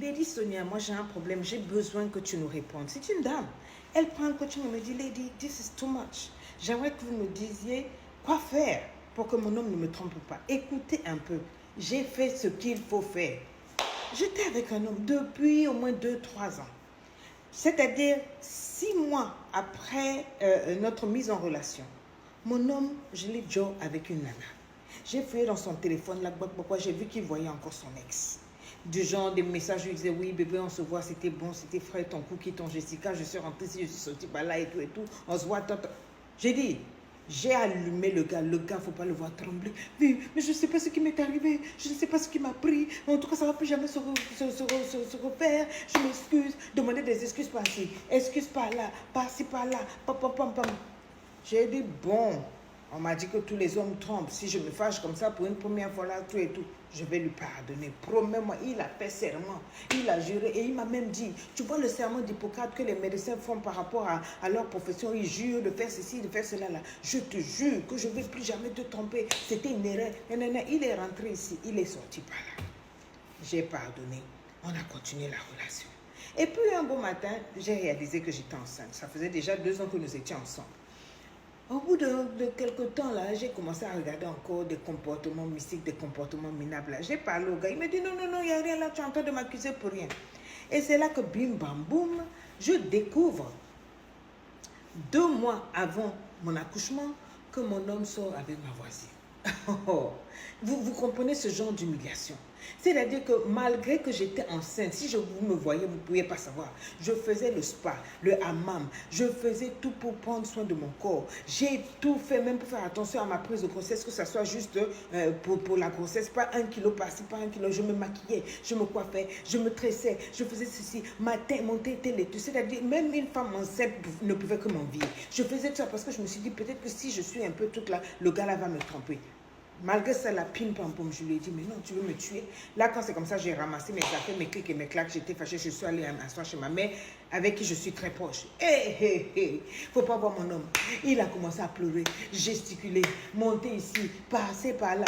Lady Sonia, moi j'ai un problème, j'ai besoin que tu nous répondes. C'est une dame. Elle prend un coaching et me dit, Lady, this is too much. J'aimerais que vous me disiez quoi faire pour que mon homme ne me trompe pas. Écoutez un peu, j'ai fait ce qu'il faut faire. J'étais avec un homme depuis au moins 2-3 ans. C'est-à-dire 6 mois après notre mise en relation. Mon homme, je l'ai déjà avec une nana. J'ai fouillé dans son téléphone, là, pourquoi j'ai vu qu'il voyait encore son ex. Du genre, des messages, il disait, oui, bébé, on se voit, c'était bon, c'était frais, ton cookie, ton Jessica, je suis rentrée ici, je suis sortie par là et tout, on se voit, J'ai dit, j'ai allumé le gars, faut pas le voir trembler. Mais je ne sais pas ce qui m'est arrivé, je ne sais pas ce qui m'a pris, en tout cas, ça ne va plus jamais se refaire, je m'excuse, demander des excuses par-ci, excuses par-là, par-ci, par-là, pam, pam, pam, pam. J'ai dit, bon, on m'a dit que tous les hommes trompent. Si je me fâche comme ça pour une première fois là, tout et tout, je vais lui pardonner. Promets-moi, il a fait serment, il a juré et il m'a même dit, tu vois le serment d'Hippocrate que les médecins font par rapport à leur profession, ils jurent de faire ceci, de faire cela là. Je te jure que je ne vais plus jamais te tromper. C'était une erreur. Il est rentré ici, il est sorti par là. J'ai pardonné, on a continué la relation. Et puis un beau matin, j'ai réalisé que j'étais enceinte. Ça faisait déjà 2 ans que nous étions ensemble. Au bout de quelques temps, là, j'ai commencé à regarder encore des comportements mystiques, des comportements minables. J'ai parlé au gars, il me dit non, il n'y a rien là, tu es en train de m'accuser pour rien. Et c'est là que bim, bam, boum, je découvre 2 mois avant mon accouchement que mon homme sort avec ma voisine. Vous comprenez ce genre d'humiliation. C'est-à-dire que malgré que j'étais enceinte, si vous me voyez, vous ne pouviez pas savoir. Je faisais le spa, le hammam, je faisais tout pour prendre soin de mon corps. J'ai tout fait, même pour faire attention à ma prise de grossesse, que ce soit juste pour la grossesse, pas 1 kilo par-ci, pas 1 kilo. Je me maquillais, je me coiffais, je me tressais, je faisais ceci. Mon teint était laiteux. C'est-à-dire, même une femme enceinte ne pouvait que m'envier. Je faisais tout ça parce que je me suis dit, peut-être que si je suis un peu toute là, le gars là va me tromper. Malgré ça, la pim pam pam, je lui ai dit, mais non, tu veux me tuer. Là, quand c'est comme ça, j'ai ramassé mes affaires, mes clics et mes claques. J'étais fâchée, je suis allée m'asseoir chez ma mère, avec qui je suis très proche. Faut pas voir mon homme. Il a commencé à pleurer, gesticuler, monter ici, passer par là.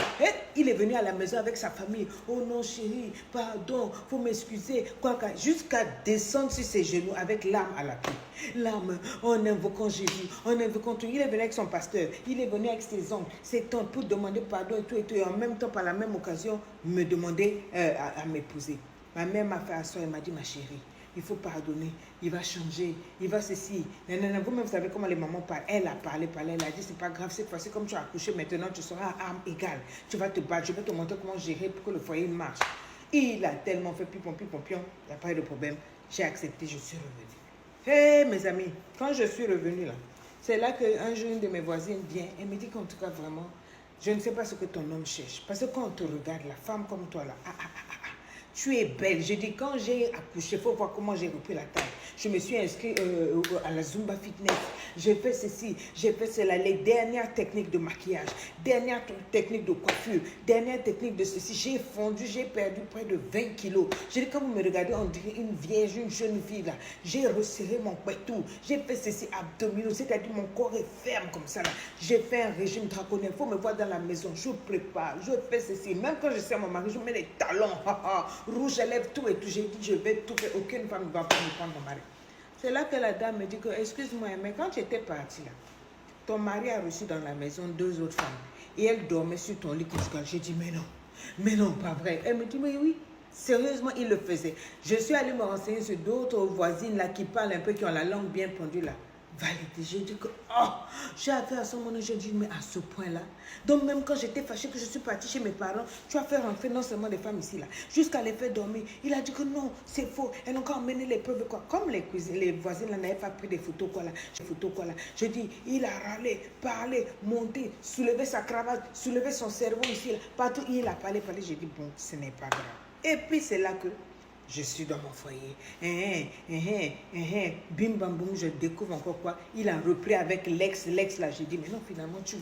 Il est venu à la maison avec sa famille. Oh non, chérie, pardon, faut m'excuser. Jusqu'à descendre sur ses genoux avec larmes à l'appui. Larmes, en invoquant Jésus, en invoquant tout. Il est venu avec son pasteur, il est venu avec ses oncles, ses tantes pour demander pardon et tout, et en même temps, par la même occasion, me demander à m'épouser. Ma mère m'a fait asseoir et m'a dit, ma chérie, il faut pardonner, il va changer, il va ceci. Vous-même, vous savez comment les mamans parlent. Elle a parlé, elle a dit, c'est pas grave, cette fois-ci, comme tu as accouché, maintenant, tu seras à armes égales. Tu vas te battre, je vais te montrer comment gérer pour que le foyer marche. Il a tellement fait pipon, il n'y a pas eu de problème. J'ai accepté, je suis revenue. Mes amis, quand je suis revenue là, c'est là qu'un jour, une de mes voisines vient et me dit qu'en tout cas, vraiment, je ne sais pas ce que ton homme cherche. Parce que quand on te regarde, la femme comme toi là, tu es belle. Je dis, quand j'ai accouché, il faut voir comment j'ai repris la taille. Je me suis inscrite à la Zumba Fitness. J'ai fait ceci, j'ai fait cela. Les dernières techniques de maquillage, dernières techniques de coiffure, dernières techniques de ceci. J'ai fondu, j'ai perdu près de 20 kilos. Je dis, quand vous me regardez, on dirait une vierge, une jeune fille là. J'ai resserré mon tout. J'ai fait ceci abdominaux, c'est-à-dire mon corps est ferme comme ça là. J'ai fait un régime draconienne. Il faut me voir dans la maison. Je prépare, je fais ceci. Même quand je sers mon mari, je mets les talons. Rouge à lèvres, tout et tout. J'ai dit, je vais tout faire. Aucune femme ne va pas me prendre mon mari. C'est là que la dame me dit que, excuse-moi, mais quand j'étais partie là, ton mari a reçu dans la maison 2 autres femmes. Et elle dormait sur ton lit conjugal. J'ai dit, mais non, pas vrai. Elle me dit, mais oui, sérieusement, il le faisait. Je suis allée me renseigner sur d'autres voisines là qui parlent un peu, qui ont la langue bien pendue là. Validé. J'ai dit que, j'ai affaire à ce moment, j'ai dit, mais à ce point-là. Donc, même quand j'étais fâchée que je suis partie chez mes parents, tu as fait rentrer non seulement des femmes ici, là, jusqu'à les faire dormir. Il a dit que non, c'est faux. Elles n'ont qu'à emmener les preuves, quoi. Comme les voisines, là, n'avaient pas pris des photos, quoi, là. Je dis, il a râlé, parlé, monté, soulevé sa cravate, soulevé son cerveau ici, là. Partout, il a parlé. J'ai dit, bon, ce n'est pas grave. Et puis, c'est là que je suis dans mon foyer. Bim bam boum, je découvre encore quoi. Il a repris avec l'ex là. J'ai dit, mais non, finalement, tu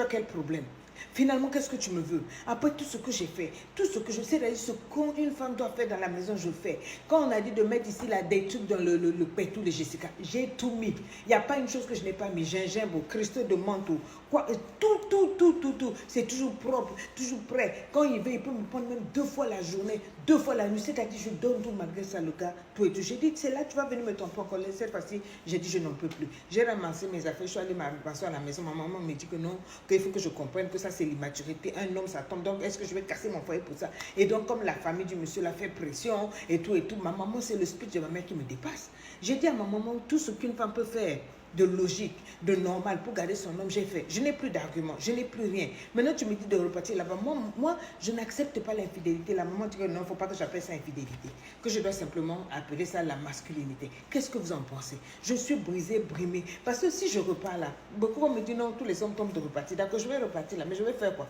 as quel problème? Finalement, qu'est-ce que tu me veux? Après tout ce que j'ai fait, tout ce que je sais, ce qu'une femme doit faire dans la maison, je fais. Quand on a dit de mettre ici là, des trucs dans le pétou de Jessica, j'ai tout mis. Il n'y a pas une chose que je n'ai pas mis. Gingembre, cristaux de menthe, quoi, tout. C'est toujours propre, toujours prêt. Quand il veut, il peut me prendre même 2 fois la journée, 2 fois la nuit. C'est-à-dire, je donne tout malgré ça, le gars, tout et tout. J'ai dit, c'est là, tu vas venir me tromper encore. Cette fois-ci, j'ai dit, je n'en peux plus. J'ai ramassé mes affaires, je suis allée m'asseoir à la maison. Ma maman me dit que non, qu'il faut que je comprenne que ça, c'est l'immaturité. Un homme, ça tombe. Donc, est-ce que je vais casser mon foyer pour ça? Et donc, comme la famille du monsieur l'a fait pression et tout, ma maman, c'est le speech de ma mère qui me dépasse. J'ai dit à ma maman, tout ce qu'une femme peut faire de logique, de normal pour garder son homme, j'ai fait. Je n'ai plus d'arguments, je n'ai plus rien. Maintenant, tu me dis de repartir là-bas. Moi, je n'accepte pas l'infidélité. La maman dit que non, il ne faut pas que j'appelle ça infidélité. Que je dois simplement appeler ça la masculinité. Qu'est-ce que vous en pensez? Je suis brisée, brimée. Parce que si je repars là, beaucoup me disent non, tous les hommes tombent de repartir. D'accord, je vais repartir là, mais je vais faire quoi?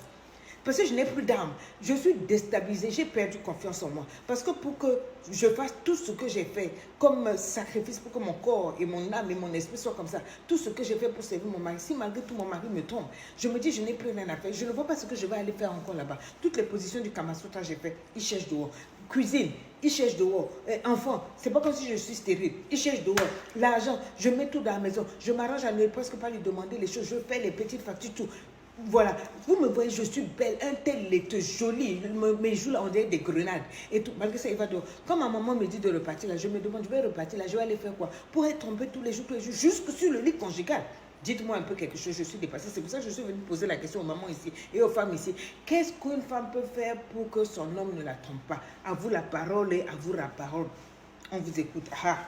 Parce que je n'ai plus d'âme. Je suis déstabilisée. J'ai perdu confiance en moi. Parce que pour que je fasse tout ce que j'ai fait comme sacrifice pour que mon corps et mon âme et mon esprit soient comme ça, tout ce que j'ai fait pour servir mon mari, si malgré tout mon mari me trompe, je me dis je n'ai plus rien à faire. Je ne vois pas ce que je vais aller faire encore là-bas. Toutes les positions du Kama Sutra, j'ai fait. Il cherche dehors. Cuisine, il cherche dehors. Enfant, c'est pas comme si je suis stérile. Il cherche dehors. L'argent, je mets tout dans la maison. Je m'arrange à ne presque pas lui demander les choses. Je fais les petites factures, tout. Voilà, vous me voyez, je suis belle, un tel laiteux, jolie, mes joues là, on dirait des grenades. Et tout, malgré ça, il va dehors. Quand ma maman me dit de repartir là, je me demande, je vais repartir là, je vais aller faire quoi? Pour être trompée tous les jours, jusque sur le lit conjugal. Dites-moi un peu quelque chose, je suis dépassée. C'est pour ça que je suis venue poser la question aux mamans ici et aux femmes ici. Qu'est-ce qu'une femme peut faire pour que son homme ne la trompe pas? À vous la parole et à vous la parole. On vous écoute. Ah.